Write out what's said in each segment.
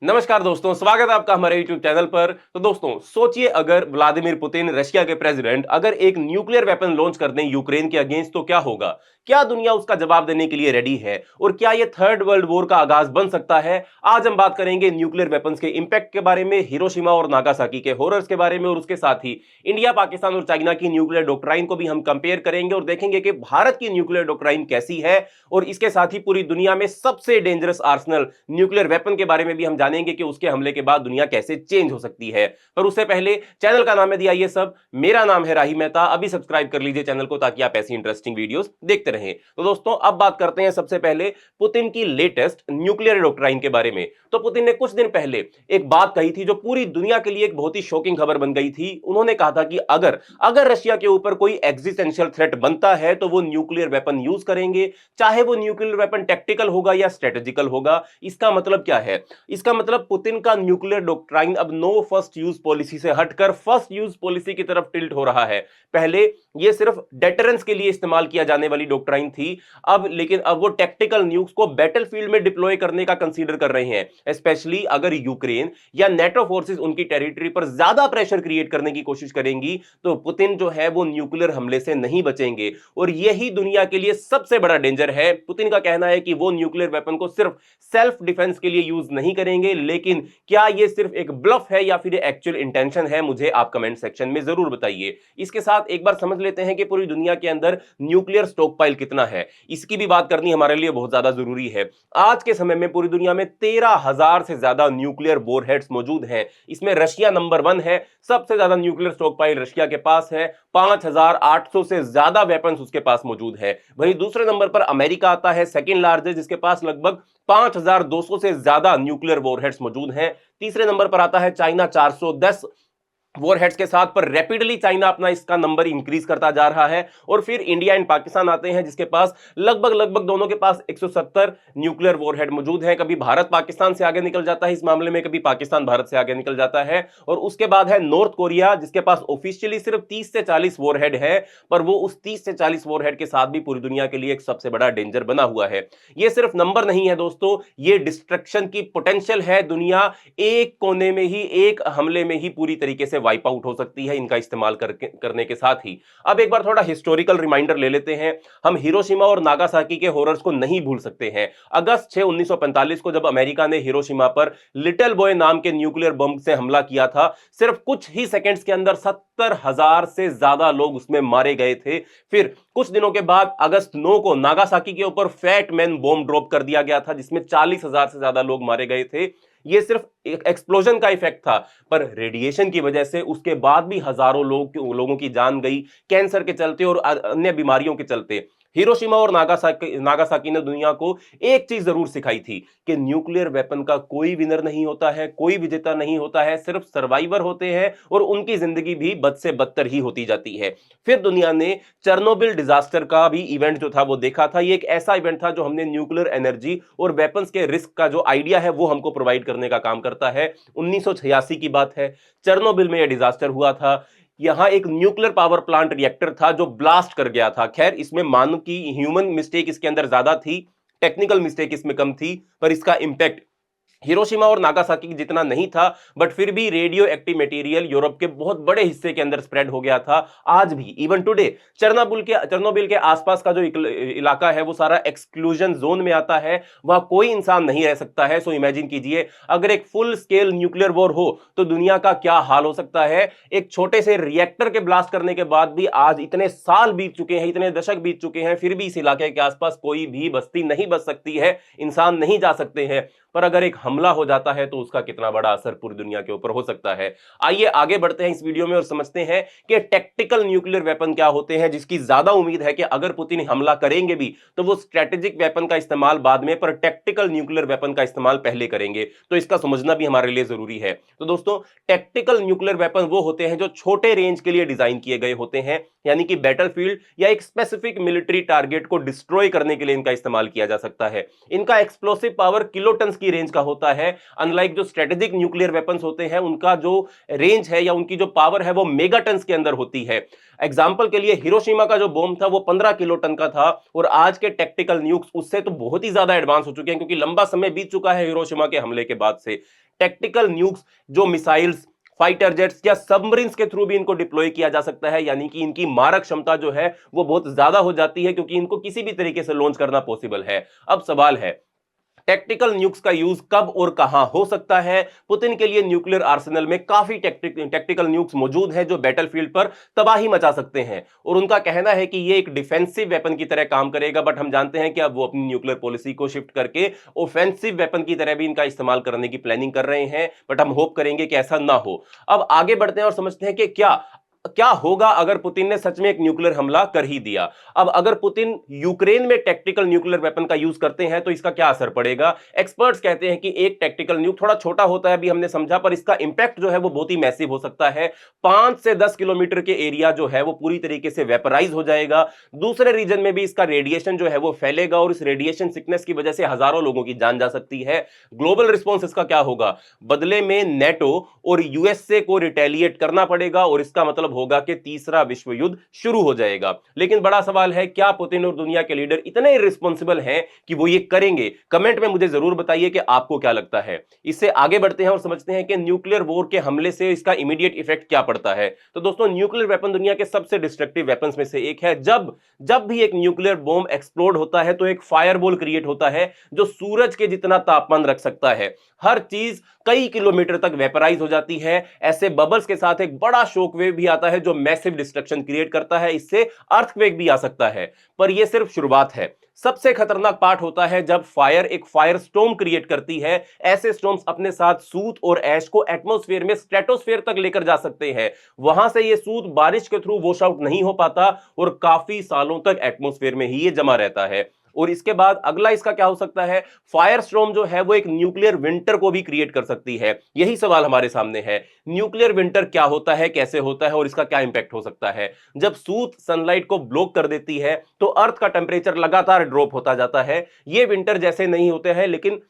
नमस्कार दोस्तों, स्वागत है आपका हमारे YouTube चैनल पर। तो दोस्तों सोचिए, अगर व्लादिमीर पुतिन रशिया के प्रेसिडेंट अगर एक न्यूक्लियर वेपन लॉन्च कर दें यूक्रेन के अगेंस्ट तो क्या होगा। क्या दुनिया उसका जवाब देने के लिए रेडी है और क्या यह थर्ड वर्ल्ड वॉर का आगाज बन सकता है। आज हम बात करेंगे न्यूक्लियर वेपन्स के इंपैक्ट के बारे में, हिरोशिमा और नागासाकी के हॉरर्स के बारे में, और उसके साथ ही इंडिया, पाकिस्तान और चाइना की न्यूक्लियर डॉक्ट्राइन को भी हम कंपेयर करेंगे और देखेंगे कि भारत की न्यूक्लियर डॉक्ट्राइन कैसी है। और इसके साथ ही पूरी दुनिया में सबसे डेंजरस आर्सेनल न्यूक्लियर वेपन के बारे में भी हम जानेंगे कि उसके हमले के बाद दुनिया कैसे चेंज हो सकती है। पर उससे पहले चैनल का नाम है दिया ये सब, मेरा नाम है राही मेहता। अभी सब्सक्राइब कर लीजिए चैनल को ताकि आप ऐसी इंटरेस्टिंग वीडियोस देखते रहें। तो दोस्तों अब बात करते हैं सबसे पहले पुतिन की लेटेस्ट न्यूक्लियर डॉक्ट्राइन के बारे में। तो पुतिन ने कुछ दिन पहले एक बात कही थी जो पूरी दुनिया के लिए एक बहुत ही शॉकिंग खबर बन गई थी। उन्होंने कहा था कि अगर अगर रशिया के ऊपर कोई एग्जिस्टेंशियल थ्रेट बनता है तो वो न्यूक्लियर वेपन यूज करेंगे, चाहे वो न्यूक्लियर वेपन टैक्टिकल होगा या स्ट्रेटेजिकल होगा। इसका मतलब क्या है? इसका मतलब पुतिन का न्यूक्लियर डॉक्ट्राइन अब नो फर्स्ट यूज पॉलिसी से हटकर फर्स्ट यूज पॉलिसी की तरफ टिल्ट हो रहा है। पहले ये सिर्फ डेटरेंस के लिए इस्तेमाल किया जाने वाली डॉक्ट्राइन थी, लेकिन अब वो टैक्टिकल न्यूक्स को बैटलफील्ड में डिप्लॉय करने का कंसीडर कर रहे हैं, स्पेशली अगर यूक्रेन या नेटो फोर्सेस उनकी टेरिटरी पर ज्यादा प्रेशर क्रिएट करने की कोशिश करेंगी तो पुतिन जो है वो न्यूक्लियर हमले से नहीं बचेंगे। और यही दुनिया के लिए सबसे बड़ा डेंजर है। पुतिन का कहना है कि वो न्यूक्लियर वेपन को सिर्फ सेल्फ डिफेंस के लिए यूज नहीं करेंगे, लेकिन क्या यह सिर्फ एक ब्लफ है या फिर एक्चुअल इंटेंशन है, मुझे आप कमेंट सेक्शन में जरूर बताइए। इसके साथ एक बार समझ लेते हैं कि पूरी दुनिया के अंदर न्यूक्लियर स्टॉक पाइल कितना है। इसकी भी बात करनी हमारे लिए बहुत ज्यादा जरूरी है। आज के समय में पूरी दुनिया में 13,000 से ज्यादा न्यूक्लियर वॉरहेड्स मौजूद हैं। इसमें रशिया नंबर 1 है, सबसे ज्यादा न्यूक्लियर स्टॉक पाइल रशिया के पास है। 5,800 से ज्यादा वेपन्स उसके पास मौजूद है। वहीं दूसरे नंबर पर अमेरिका आता है, सेकंड लार्जेस्ट, जिसके पास लगभग 5,200 से ज्यादा न्यूक्लियर वॉरहेड्स मौजूद हैं। तीसरे नंबर पर आता है चाइना, 410 वॉरहेड्स के साथ, पर रैपिडली चाइना अपना इसका नंबर इंक्रीज करता जा रहा है। और फिर इंडिया एंड पाकिस्तान आते हैं, जिसके पास लगभग लगभग दोनों के पास 170 न्यूक्लियर वॉरहेड मौजूद हैं। कभी भारत पाकिस्तान से आगे निकल जाता है इस मामले में, कभी पाकिस्तान भारत से आगे निकल जाता है। और उसके बाद है नॉर्थ कोरिया, जिसके पास ऑफिशियली सिर्फ 30 से 40 वॉरहेड है, पर वो उस 30 से 40 वॉरहेड के साथ भी पूरी दुनिया के लिए एक सबसे बड़ा डेंजर बना हुआ है। ये सिर्फ नंबर नहीं है दोस्तों, ये डिस्ट्रक्शन की पोटेंशियल है। दुनिया एक कोने में ही, एक हमले में ही पूरी तरीके से वाइप आउट हो सकती है इनका इस्तेमाल करने के साथ ही। अब एक बार थोड़ा हिस्टोरिकल रिमाइंडर ले लेते हैं। हम हिरोशिमा और नागासाकी के हॉरर्स को नहीं भूल सकते हैं। अगस्त 6 1945 को जब अमेरिका ने हिरोशिमा पर लिटिल बॉय नाम के न्यूक्लियर बम से हमला किया था, सिर्फ कुछ ही सेकंड्स के अंदर 70,000 से ज्यादा लोग उसमें मारे गए थे। फिर कुछ दिनों के बाद अगस्त 9 को नागासाकी के ऊपर फैट मैन बॉम्ब ड्रॉप कर दिया गया था, जिसमें 40,000 से ज्यादा लोग मारे गए थे। यह सिर्फ एक एक्सप्लोजन का इफेक्ट था, पर रेडिएशन की वजह से उसके बाद भी हजारों लोगों की जान गई, कैंसर के चलते और अन्य बीमारियों के चलते। हिरोशिमा और नागासाकी ने दुनिया को एक चीज जरूर सिखाई थी कि न्यूक्लियर वेपन का कोई विनर नहीं होता है, कोई विजेता नहीं होता है, सिर्फ सर्वाइवर होते हैं और उनकी जिंदगी भी बद से बदतर ही होती जाती है। फिर दुनिया ने चेरनोबिल डिजास्टर का भी इवेंट जो था वो देखा था। ये एक ऐसा इवेंट था जो हमने न्यूक्लियर एनर्जी और वेपन्स के रिस्क का जो आइडिया है वो हमको प्रोवाइड करने का काम करता है। 1986 की बात है, चेरनोबिल में यह डिजास्टर हुआ था। यहां एक न्यूक्लियर पावर प्लांट रिएक्टर था जो ब्लास्ट कर गया था। खैर, इसमें मानव की ह्यूमन मिस्टेक इसके अंदर ज्यादा थी, टेक्निकल मिस्टेक इसमें कम थी, पर इसका इंपैक्ट हिरोशिमा और नागासाकी जितना नहीं था। बट फिर भी रेडियो एक्टिव मटेरियल यूरोप के बहुत बड़े हिस्से के अंदर स्प्रेड हो गया था। आज भी इवन टुडे चेरनोबिल के आसपास का जो इलाका है वो सारा एक्सक्लूजन जोन में आता है, वहां कोई इंसान नहीं रह सकता है। सो इमेजिन कीजिए, अगर एक फुल स्केल न्यूक्लियर वॉर हो तो दुनिया का क्या हाल हो सकता है। एक छोटे से रिएक्टर के ब्लास्ट करने के बाद भी आज इतने साल बीत चुके हैं, इतने दशक बीत चुके हैं, फिर भी इस इलाके के आसपास कोई भी बस्ती नहीं बच सकती है, इंसान नहीं जा सकते हैं। पर अगर एक हमला हो जाता है तो उसका कितना बड़ा असर पूरी दुनिया के ऊपर हो सकता है। आइए आगे बढ़ते हैं इस वीडियो में और समझते हैं कि टैक्टिकल न्यूक्लियर वेपन क्या होते हैं, जिसकी ज्यादा उम्मीद है कि अगर पुतिन हमला करेंगे भी तो वो स्ट्रेटेजिक वेपन का इस्तेमाल बाद में, पर टैक्टिकल न्यूक्लियर वेपन का इस्तेमाल पहले करेंगे। तो इसका समझना भी हमारे लिए जरूरी है। तो दोस्तों, टैक्टिकल न्यूक्लियर वेपन वो होते हैं जो छोटे रेंज के लिए डिजाइन किए गए होते हैं, यानी कि बैटलफील्ड या एक स्पेसिफिक मिलिट्री टारगेट को डिस्ट्रॉय करने के लिए इनका इस्तेमाल किया जा सकता है। इनका एक्सप्लोसिव पावर किलोटन्स की रेंज का होता है। अनलाइक जो स्ट्रेटेजिक न्यूक्लियर वेपन्स होते हैं उनका जो रेंज है या उनकी जो पावर है वो मेगाटन्स के अंदर होती है। एग्जाम्पल के लिए हिरोशिमा का जो बॉम्ब था वो 15 किलो टन का था, और आज के टैक्टिकल न्यूक्स उससे तो बहुत ही ज्यादा एडवांस हो चुके हैं, क्योंकि लंबा समय बीत चुका है हिरोशिमा के हमले के बाद से। टैक्टिकल न्यूक्स जो मिसाइल्स, फाइटर जेट्स या सबमरीन्स के थ्रू भी इनको डिप्लॉय किया जा सकता है, यानी कि इनकी मारक क्षमता जो है वो बहुत ज्यादा हो जाती है, क्योंकि इनको किसी भी तरीके से लॉन्च करना पॉसिबल है। अब सवाल है, टैक्टिकल न्यूक्स का यूज कब और कहां हो सकता है? पुतिन के लिए न्यूक्लियर आर्सेनल में काफी टैक्टिकल न्यूक्स मौजूद हैं जो बैटलफील्ड पर तबाही मचा सकते हैं, और उनका कहना है कि यह एक डिफेंसिव वेपन की तरह काम करेगा। बट हम जानते हैं कि अब वो अपनी न्यूक्लियर पॉलिसी को शिफ्ट करके ऑफेंसिव वेपन की तरह भी इनका इस्तेमाल करने की प्लानिंग कर रहे हैं, बट हम होप करेंगे कि ऐसा ना हो। अब आगे बढ़ते हैं और समझते हैं कि क्या क्या होगा अगर पुतिन ने सच में एक न्यूक्लियर हमला कर ही दिया। अब अगर पुतिन यूक्रेन में टैक्टिकल न्यूक्लियर वेपन का यूज करते हैं तो इसका क्या असर पड़ेगा? एक्सपर्ट्स कहते हैं कि एक टैक्टिकल न्यूक थोड़ा छोटा होता है, अभी हमने समझा, पर इसका इंपैक्ट जो है वो बहुत ही मैसिव हो सकता है। 5 से 10 किलोमीटर के एरिया जो है वो पूरी तरीके से वेपराइज हो जाएगा। दूसरे रीजन में भी इसका रेडिएशन जो है वो फैलेगा, और इस रेडिएशन सिकनेस की वजह से हजारों लोगों की जान जा सकती है। ग्लोबल रिस्पॉन्स इसका क्या होगा? बदले में नेटो और यूएसए को रिटेलिएट करना पड़ेगा, और इसका मतलब होगा कि तीसरा विश्व युद्ध शुरू हो जाएगा। लेकिन बड़ा सवाल है, क्या पुतिन और दुनिया के लीडर इतने इर्रेस्पॉन्सिबल हैं कि वो ये करेंगे? कमेंट में मुझे जरूर बताइए कि आपको क्या लगता है। इससे आगे बढ़ते हैं और समझते हैं कि न्यूक्लियर वॉर के हमले से इसका इमीडिएट इफेक्ट क्या पड़ता है। तो दोस्तों, न्यूक्लियर वेपन दुनिया के सबसे डिस्ट्रक्टिव वेपन्स में से एक है। जब जब भी एक न्यूक्लियर बॉम्ब एक्सप्लोड होता है तो एक फायरबॉल क्रिएट होता है जो सूरज के जितना तापमान रख सकता है। हर चीज कई किलोमीटर तक वेपराइज हो जाती है। ऐसे बबल्स के साथ एक बड़ा शॉक वेव भी आता है जो मैसिव डिस्ट्रक्शन क्रिएट करता है। इससे अर्थक्वेक भी आ सकता है। पर यह सिर्फ शुरुआत है। सबसे खतरनाक पार्ट होता है जब फायर एक फायर स्टॉर्म क्रिएट करती है। ऐसे स्टॉर्म्स अपने साथ सूत और ऐश को एटमॉस्फेयर में स्ट्रेटोस्फेयर तक लेकर जा सकते हैं। वहां से यह सूत बारिश के थ्रू वॉश आउट नहीं हो पाता, और काफी सालों तक एटमॉस्फेयर में ही यह जमा रहता है। और इसके बाद अगला इसका क्या हो सकता है? फायर स्टॉर्म जो है वो एक न्यूक्लियर विंटर को भी क्रिएट कर सकती है। यही सवाल हमारे सामने है। न्यूक्लियर विंटर क्या होता है, कैसे होता है, और इसका क्या इंपैक्ट हो सकता है? जब सूत सनलाइट को ब्लॉक कर देती है तो अर्थ का टेम्परेचर लगातार ड्रॉप होता जाता है। ये विंटर जैसे नहीं होते हैं, लेकिन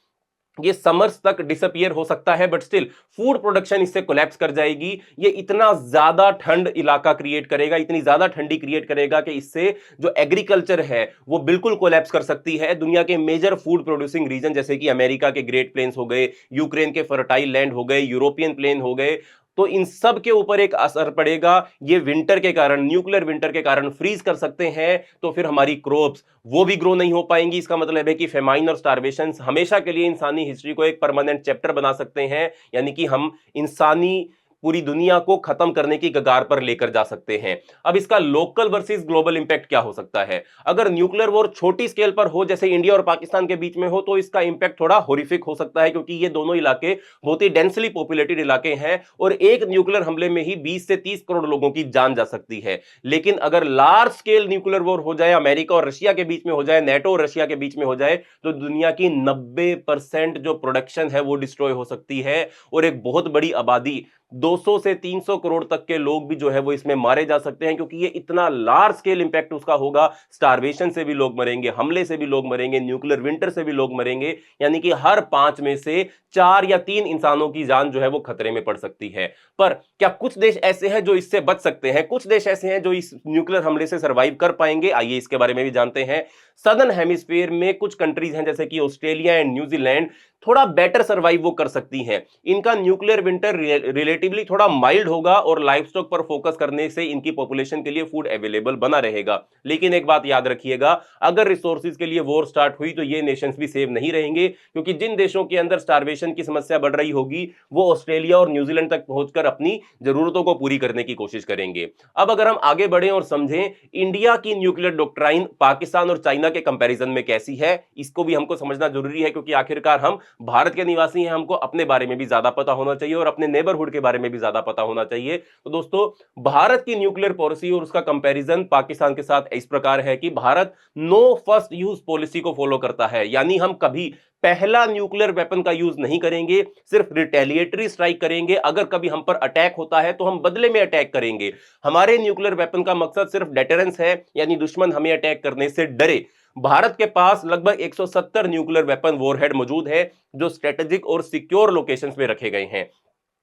ये समर्स तक डिसअपियर हो सकता है, बट स्टिल फूड प्रोडक्शन इससे कोलैप्स कर जाएगी। ये इतना ज्यादा ठंड इलाका क्रिएट करेगा, इतनी ज्यादा ठंडी क्रिएट करेगा कि इससे जो एग्रीकल्चर है वो बिल्कुल कोलैप्स कर सकती है। दुनिया के मेजर फूड प्रोड्यूसिंग रीजन जैसे कि अमेरिका के ग्रेट प्लेन्स हो गए, यूक्रेन के फर्टाइल लैंड हो गए, यूरोपियन प्लेन हो गए, तो इन सब के ऊपर एक असर पड़ेगा। ये विंटर के कारण, न्यूक्लियर विंटर के कारण फ्रीज कर सकते हैं, तो फिर हमारी क्रॉप्स वो भी ग्रो नहीं हो पाएंगी। इसका मतलब है कि फेमाइन और स्टारवेशन हमेशा के लिए इंसानी हिस्ट्री को एक परमानेंट चैप्टर बना सकते हैं, यानी कि हम इंसानी पूरी दुनिया को खत्म करने की कगार पर लेकर जा सकते हैं। अब इसका लोकल वर्सेस ग्लोबल इंपैक्ट क्या हो सकता है? अगर न्यूक्लियर वॉर छोटी स्केल पर हो, जैसे इंडिया और पाकिस्तान के बीच में हो, तो इसका इंपैक्ट थोड़ा हॉरिफिक हो सकता है, क्योंकि ये दोनों इलाके बहुत ही डेंसली पॉपुलेटेड इलाके हैं, और एक न्यूक्लियर हमले में ही 20 से 30 करोड़ लोगों की जान जा सकती है। लेकिन अगर लार्ज स्केल न्यूक्लियर वॉर हो जाए, अमेरिका और रशिया के बीच में हो जाए, नेटो और रशिया के बीच में हो जाए, तो दुनिया की 90% जो प्रोडक्शन है वो डिस्ट्रॉय हो सकती है, और एक बहुत बड़ी आबादी 200 से 300 करोड़ तक के लोग भी जो है वो इसमें मारे जा सकते हैं, क्योंकि ये इतना लार्ज स्केल इंपैक्ट उसका होगा। स्टारवेशन से भी लोग मरेंगे, हमले से भी लोग मरेंगे, न्यूक्लियर विंटर से भी लोग मरेंगे, यानी कि हर 5 में से 4 या 3 इंसानों की जान जो है वो खतरे में पड़ सकती है। पर क्या कुछ देश ऐसे हैं जो इससे बच सकते हैं? कुछ देश ऐसे हैं जो इस न्यूक्लियर हमले से सर्वाइव कर पाएंगे। आइए इसके बारे में भी जानते हैं। सदर्न हेमिस्फीयर में कुछ कंट्रीज हैं जैसे कि ऑस्ट्रेलिया एंड न्यूजीलैंड, थोड़ा बेटर सर्वाइव वो कर सकती हैं। इनका न्यूक्लियर विंटर रिलेटिवली थोड़ा माइल्ड होगा, और लाइवस्टॉक पर फोकस करने से इनकी पॉपुलेशन के लिए फूड अवेलेबल बना रहेगा। लेकिन एक बात याद रखिएगा, अगर रिसोर्सेज के लिए वॉर स्टार्ट हुई तो ये नेशंस भी सेव नहीं रहेंगे, क्योंकि जिन देशों के अंदर स्टारवेशन की समस्या बढ़ रही होगी वो ऑस्ट्रेलिया और न्यूजीलैंड तक पहुंचकर अपनी जरूरतों को पूरी करने की कोशिश करेंगे। अब अगर हम आगे बढ़े और समझें इंडिया की न्यूक्लियर डॉक्ट्राइन पाकिस्तान और चाइना के कंपैरिजन में कैसी है, इसको भी हमको समझना जरूरी है, क्योंकि आखिरकार हम भारत के निवासी हैं, हमको अपने बारे में भी ज्यादा पता होना चाहिए और अपने नेबरहुड के बारे में भी ज्यादा पता होना चाहिए। तो दोस्तों, भारत की न्यूक्लियर पॉलिसी और उसका कंपैरिजन पाकिस्तान के साथ इस प्रकार है कि Bharat no first use policy को फॉलो करता है, यानी हम कभी पहला न्यूक्लियर वेपन का यूज नहीं करेंगे, सिर्फ रिटेलिएटरी स्ट्राइक करेंगे। अगर कभी हम पर अटैक होता है तो हम बदले में अटैक करेंगे। हमारे न्यूक्लियर वेपन का मकसद सिर्फ डेटरेंस है, यानी दुश्मन हमें अटैक करने से डरे। भारत के पास लगभग 170 न्यूक्लियर वेपन वॉरहेड मौजूद है जो स्ट्रेटेजिक और सिक्योर लोकेशंस में रखे गए हैं।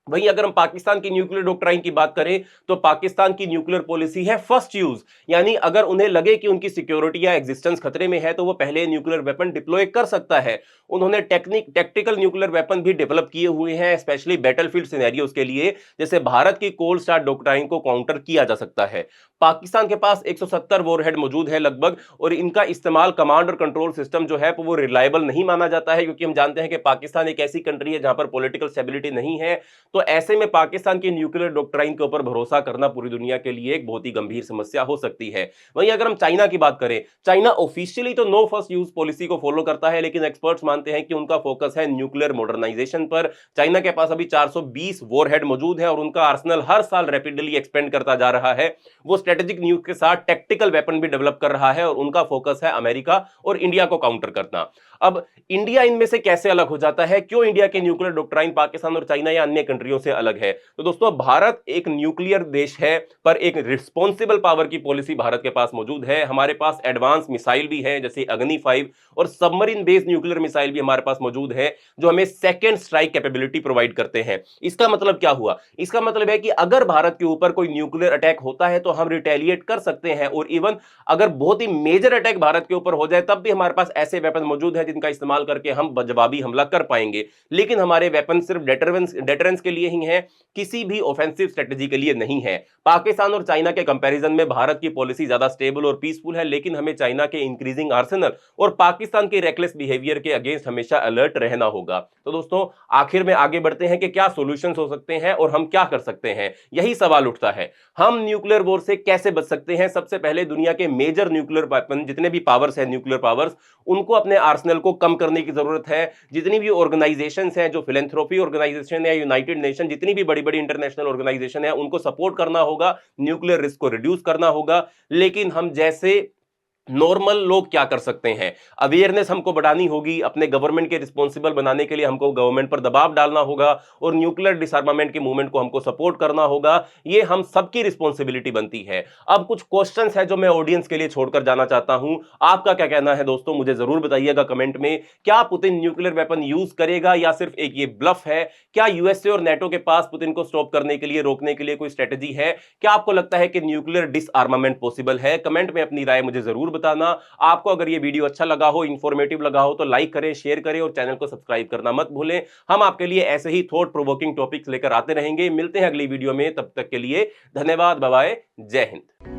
वहीं अगर हम पाकिस्तान की न्यूक्लियर डॉक्ट्राइन की बात करें तो पाकिस्तान की न्यूक्लियर पॉलिसी है फर्स्ट यूज, यानी अगर उन्हें लगे कि उनकी सिक्योरिटी या एग्जिस्टेंस खतरे में है तो वो पहले न्यूक्लियर वेपन डिप्लॉय कर सकता है। उन्होंने टैक्टिकल न्यूक्लियर वेपन भी डेवलप किए हुए हैं, स्पेशली बैटलफील्ड सिनेरियोज के लिए, जैसे भारत की कोल्ड स्टार डॉक्ट्राइन को काउंटर किया जा सकता है। पाकिस्तान के पास 170 वॉरहेड मौजूद है लगभग, और इनका इस्तेमाल कमांड और कंट्रोल सिस्टम जो है वो रिलायबल नहीं माना जाता है, क्योंकि हम जानते हैं कि पाकिस्तान एक ऐसी कंट्री है जहां पर पॉलिटिकल स्टेबिलिटी नहीं है। तो ऐसे में पाकिस्तान की न्यूक्लियर डॉक्ट्राइन के ऊपर भरोसा करना पूरी दुनिया के लिए एक बहुत ही गंभीर समस्या हो सकती है। वहीं अगर हम चाइना की बात करें, चाइना ऑफिशियली तो नो फर्स्ट यूज पॉलिसी को फॉलो करता है, लेकिन एक्सपर्ट्स मानते हैं कि उनका फोकस है न्यूक्लियर मॉडर्नाइजेशन पर। चाइना के पास अभी 420 वॉरहेड मौजूद है और उनका आर्सेनल हर साल रैपिडली एक्सपेंड करता जा रहा है। वो स्ट्रेटेजिक न्यूज के साथ टैक्टिकल वेपन भी डेवलप कर रहा है और उनका फोकस है अमेरिका और इंडिया को काउंटर करना। अब इंडिया इनमें से कैसे अलग हो जाता है, क्यों इंडिया के न्यूक्लियर डॉक्ट्राइन पाकिस्तान और चाइना या अन्य कंट्रियों से अलग है? तो दोस्तों, भारत एक न्यूक्लियर देश है, पर एक रिस्पॉन्सिबल पावर की पॉलिसी भारत के पास मौजूद है। हमारे पास एडवांस मिसाइल भी है जैसे अग्नि 5, और सबमरीन बेस्ड न्यूक्लियर मिसाइल भी हमारे पास मौजूद है जो हमें सेकेंड स्ट्राइक कैपेबिलिटी प्रोवाइड करते हैं। इसका मतलब क्या हुआ? इसका मतलब है कि अगर भारत के ऊपर कोई न्यूक्लियर अटैक होता है तो हम रिटेलिएट कर सकते हैं, और इवन अगर बहुत ही मेजर अटैक भारत के ऊपर हो जाए तब भी हमारे पास ऐसे वेपन मौजूद है जिनका इस्तेमाल करके हम जवाबी हमला कर पाएंगे। लेकिन हमारे वेपन सिर्फ डेटरेंस के लिए ही हैं, किसी भी ऑफेंसिव स्ट्रेटजी के लिए नहीं है। पाकिस्तान और चाइना के कंपैरिजन में भारत की पॉलिसी ज्यादा स्टेबल और पीसफुल है, लेकिन हमें चाइना के इंक्रीजिंग आर्सेनल और पाकिस्तान के रेकलेस बिहेवियर के अगेंस्ट हमेशा अलर्ट रहना होगा। तो दोस्तों, आखिर में आगे बढ़ते हैं कि क्या सॉल्यूशंस हो सकते हैं और हम क्या कर सकते हैं। यही सवाल उठता है, हम न्यूक्लियर वॉर से कैसे बच सकते हैं? सबसे पहले दुनिया के मेजर न्यूक्लियर वेपन जितने भी पावर्स हैं, न्यूक्लियर पावर्स, उनको अपने आर्सेनल को कम करने की जरूरत है। जितनी भी ऑर्गेनाइजेशंस हैं, जो फिलैंथ्रोपी ऑर्गेनाइजेशन है, यूनाइटेड नेशन, जितनी भी बड़ी बड़ी इंटरनेशनल ऑर्गेनाइजेशन है, उनको सपोर्ट करना होगा, न्यूक्लियर रिस्क को रिड्यूस करना होगा। लेकिन हम जैसे नॉर्मल लोग क्या कर सकते हैं? अवेयरनेस हमको बढ़ानी होगी, अपने गवर्नमेंट के रिस्पॉन्सिबल बनाने के लिए हमको गवर्नमेंट पर दबाव डालना होगा, और न्यूक्लियर डिसआर्मामेंट के मूवमेंट को हमको सपोर्ट करना होगा। ये हम सबकी रिस्पॉन्सिबिलिटी बनती है। अब कुछ क्वेश्चंस है जो मैं ऑडियंस के लिए छोड़कर जाना चाहता हूं। आपका क्या कहना है दोस्तों, मुझे जरूर बताइएगा कमेंट में। क्या पुतिन न्यूक्लियर वेपन यूज करेगा या सिर्फ एक ये ब्लफ है? क्या यूएसए और नेटो के पास पुतिन को स्टॉप करने के लिए, रोकने के लिए कोई स्ट्रेटजी है? क्या आपको लगता है कि न्यूक्लियर डिसआर्मामेंट पॉसिबल है? कमेंट में अपनी राय मुझे जरूर बताना। आपको अगर ये वीडियो अच्छा लगा हो, इंफॉर्मेटिव लगा हो, तो लाइक करें, शेयर करें और चैनल को सब्सक्राइब करना मत भूलें। हम आपके लिए ऐसे ही थॉट प्रोवोकिंग टॉपिक्स लेकर आते रहेंगे। मिलते हैं अगली वीडियो में, तब तक के लिए धन्यवाद, बाय बाय, जय हिंद।